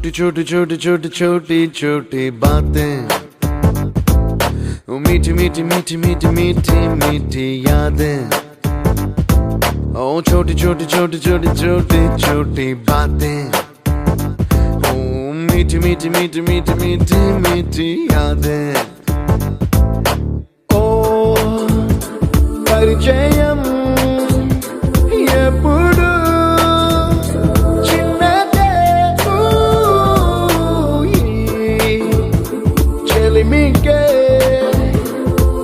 छोटी छोटी छोटी छोटी छोटी छोटी बातें, मीठी मीठी मीठी मीठी मीठी मीठी यादें। ओ छोटी छोटी छोटी छोटी छोटी छोटी बातें, ओ मीठी मीठी मीठी मीठी मीठी मीठी यादें। ओ परिचयम ఎప్పుడు చిన్నదే చెలిమికే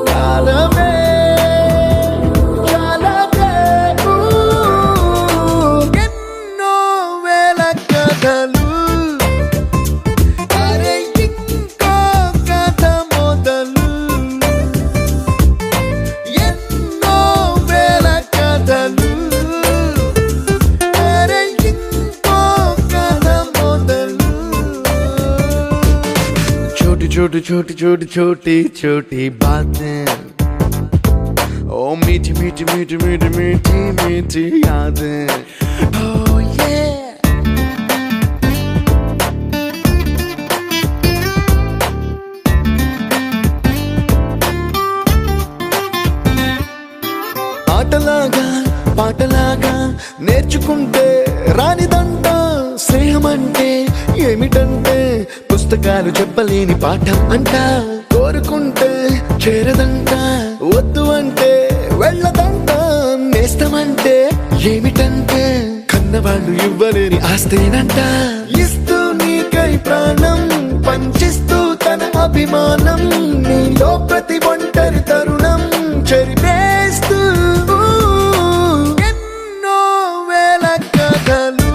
కాలమే చాలదే ఎన్నో వేల కథలు అరే ఇంకో కథ మొదలు ఎన్నో వేల కథలు छोटी छोटी छोटी छोटी छोटी बातें, ओ मीठी मीठी मीठी मीठी मीठी मीठी यादें। Oh yeah। ఆటలాగా పాటలాగా నేర్చుకుంటే రానిదంట స్నేహం అంటే ఏమిటంటే పుస్తకాలు చెప్పలేని పాఠం అంట, కోరుకుంటే చేరదంట, వద్దు అంటే వెళ్ళదంట, నేస్తమంటే ఏమిటంటే కన్నవాళ్ళు ఇవ్వలేని ఆస్తేనంట, ఇస్తూ నీకై ప్రాణం పంచిస్తూ తన అభిమానం, నీలో ప్రతి ఒంటరి తరుణం చెరిపేస్తూ ఎన్నో వేల కథలు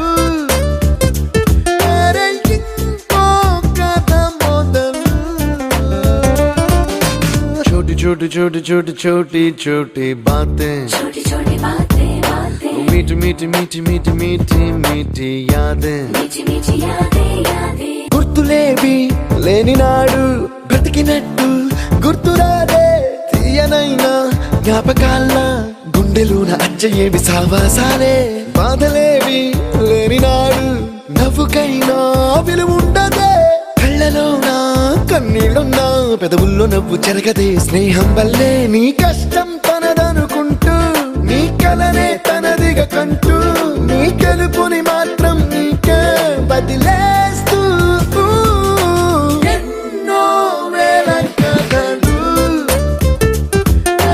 छोटी छोटी छोटी छोटी छोटी बातें, छोटी छोटी बातें बातें, मीठी मीठी मीठी मीठी मीठी मीठी यादें, मीठी मीठी यादें यादें। గుర్తులేవి లేని నాడు బ్రతికినట్టు గుర్తురాదే తీయనైనా జ్ఞాపకాల్లా గుండెలోన అచ్చయేవి సావాసాలే, బాధలేవి లేని నాడు నవ్వుకైనా విలువుండదే, కళ్ళలోనా కన్నీళ్ళున్నా పెదవుల్లో నవ్వు చెరగదే, స్నేహం వల్లే నీ కష్టం తనదనుకుంటూ నీ కలనే తనదిగా కంటూ నీ గెలుపుని మాత్రం నీకే బదిలేస్తూ ఎన్నో వేల కథలు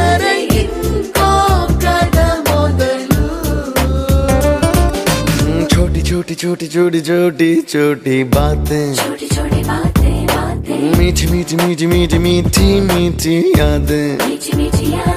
అరే ఇంకో కథ మొదలు छोटी छोटी छोटी छोटी छोटी छोटी बातें, छोटी छोटी बातें बातें, मीठी मीठी मीठी मीठी मीठी मीठी यादें, मीठी मीठी यादें।